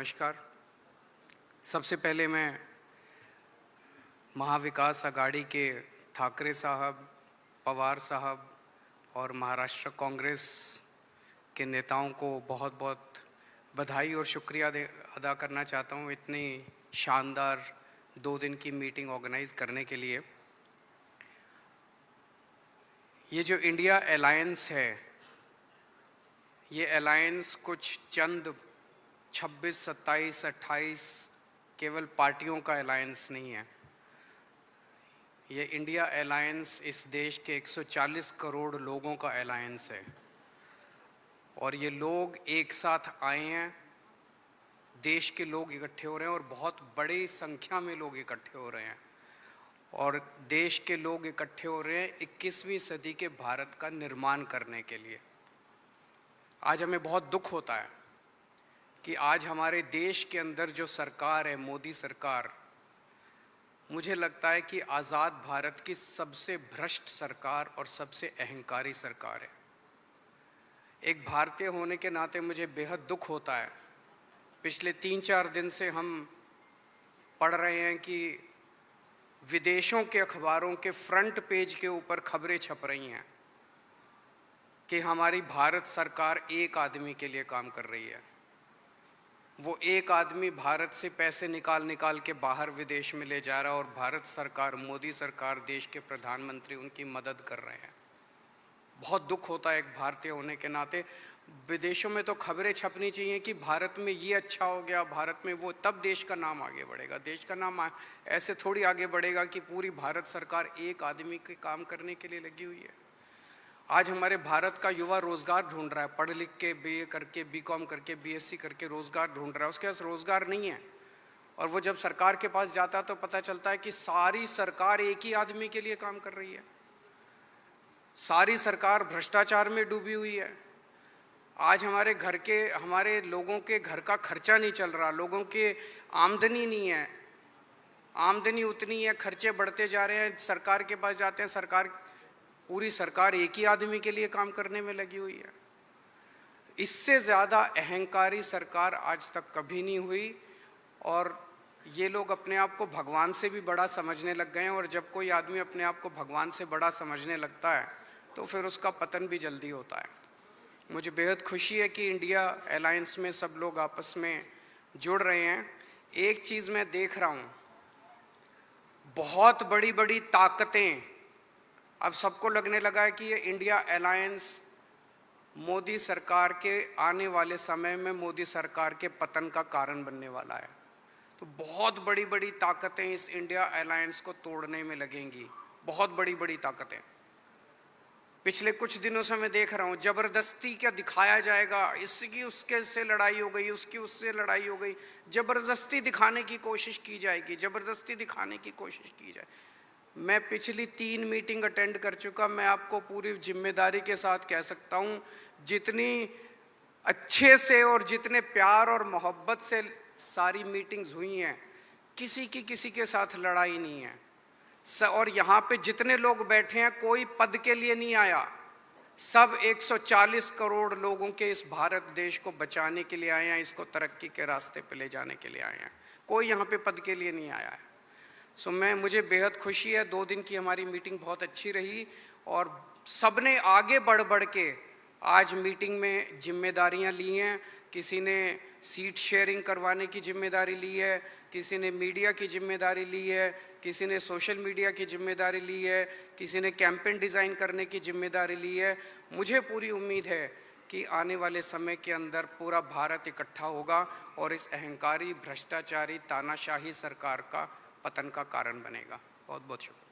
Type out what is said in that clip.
नमस्कार। सबसे पहले मैं महाविकास आघाड़ी के ठाकरे साहब, पवार साहब और महाराष्ट्र कांग्रेस के नेताओं को बहुत बहुत बधाई और शुक्रिया अदा करना चाहता हूँ इतनी शानदार 2 दिन की मीटिंग ऑर्गेनाइज करने के लिए। ये जो इंडिया अलायंस है, ये अलायंस कुछ चंद 26, 27, 28 केवल पार्टियों का अलायंस नहीं है। ये इंडिया अलायंस इस देश के 140 करोड़ लोगों का अलायंस है और ये लोग एक साथ आए हैं। देश के लोग इकट्ठे हो रहे हैं और बहुत बड़ी संख्या में लोग इकट्ठे हो रहे हैं और देश के लोग इकट्ठे हो रहे हैं 21वीं सदी के भारत का निर्माण करने के लिए। आज हमें बहुत दुख होता है कि आज हमारे देश के अंदर जो सरकार है, मोदी सरकार, मुझे लगता है कि आज़ाद भारत की सबसे भ्रष्ट सरकार और सबसे अहंकारी सरकार है। एक भारतीय होने के नाते मुझे बेहद दुख होता है। पिछले 3-4 दिन से हम पढ़ रहे हैं कि विदेशों के अखबारों के फ्रंट पेज के ऊपर खबरें छप रही हैं कि हमारी भारत सरकार एक आदमी के लिए काम कर रही है। वो एक आदमी भारत से पैसे निकाल के बाहर विदेश में ले जा रहा है और भारत सरकार, मोदी सरकार, देश के प्रधानमंत्री उनकी मदद कर रहे हैं। बहुत दुख होता है एक भारतीय होने के नाते। विदेशों में तो खबरें छपनी चाहिए कि भारत में ये अच्छा हो गया, भारत में वो, तब देश का नाम आगे बढ़ेगा। देश का नाम ऐसे थोड़ी आगे बढ़ेगा कि पूरी भारत सरकार एक आदमी के काम करने के लिए लगी हुई है। आज हमारे भारत का युवा रोज़गार ढूंढ रहा है, पढ़ लिख के बीए करके, बीकॉम करके, बीएससी करके रोज़गार ढूंढ रहा है। उसके पास रोज़गार नहीं है और वो जब सरकार के पास जाता है तो पता चलता है कि सारी सरकार एक ही आदमी के लिए काम कर रही है। सारी सरकार भ्रष्टाचार में डूबी हुई है। आज हमारे लोगों के घर का खर्चा नहीं चल रहा, लोगों की आमदनी नहीं है, आमदनी उतनी है, खर्चे बढ़ते जा रहे हैं। सरकार के पास जाते हैं, पूरी सरकार एक ही आदमी के लिए काम करने में लगी हुई है। इससे ज़्यादा अहंकारी सरकार आज तक कभी नहीं हुई और ये लोग अपने आप को भगवान से भी बड़ा समझने लग गए हैं और जब कोई आदमी अपने आप को भगवान से बड़ा समझने लगता है तो फिर उसका पतन भी जल्दी होता है। मुझे बेहद खुशी है कि इंडिया अलायंस में सब लोग आपस में जुड़ रहे हैं। एक चीज़ मैं देख रहा हूँ, बहुत बड़ी बड़ी ताकतें, अब सबको लगने लगा है कि ये इंडिया अलायंस मोदी सरकार के आने वाले समय में मोदी सरकार के पतन का कारण बनने वाला है। तो बहुत बड़ी बड़ी ताकतें इस इंडिया अलायंस को तोड़ने में लगेंगी, बहुत बड़ी बड़ी ताकतें। पिछले कुछ दिनों से मैं देख रहा हूँ जबरदस्ती क्या दिखाया जाएगा, इसकी उसके से लड़ाई हो गई, उसकी उससे लड़ाई हो गई, जबरदस्ती दिखाने की कोशिश की जाएगी, जबरदस्ती दिखाने की कोशिश की जाए। मैं पिछली 3 मीटिंग अटेंड कर चुका। मैं आपको पूरी जिम्मेदारी के साथ कह सकता हूँ, जितनी अच्छे से और जितने प्यार और मोहब्बत से सारी मीटिंग्स हुई हैं, किसी के साथ लड़ाई नहीं है। और यहाँ पे जितने लोग बैठे हैं कोई पद के लिए नहीं आया, सब 140 करोड़ लोगों के इस भारत देश को बचाने के लिए आए हैं, इसको तरक्की के रास्ते पे ले जाने के लिए आए हैं। कोई यहाँ पे पद के लिए नहीं आया है। मुझे बेहद खुशी है। 2 दिन की हमारी मीटिंग बहुत अच्छी रही और सबने आगे बढ़ के आज मीटिंग में जिम्मेदारियां ली हैं। किसी ने सीट शेयरिंग करवाने की जिम्मेदारी ली है, किसी ने मीडिया की जिम्मेदारी ली है, किसी ने सोशल मीडिया की जिम्मेदारी ली है, किसी ने कैंपेन डिज़ाइन करने की जिम्मेदारी ली है। मुझे पूरी उम्मीद है कि आने वाले समय के अंदर पूरा भारत इकट्ठा होगा और इस अहंकारी, भ्रष्टाचारी, तानाशाही सरकार का पतन का कारण बनेगा। बहुत बहुत शुक्रिया।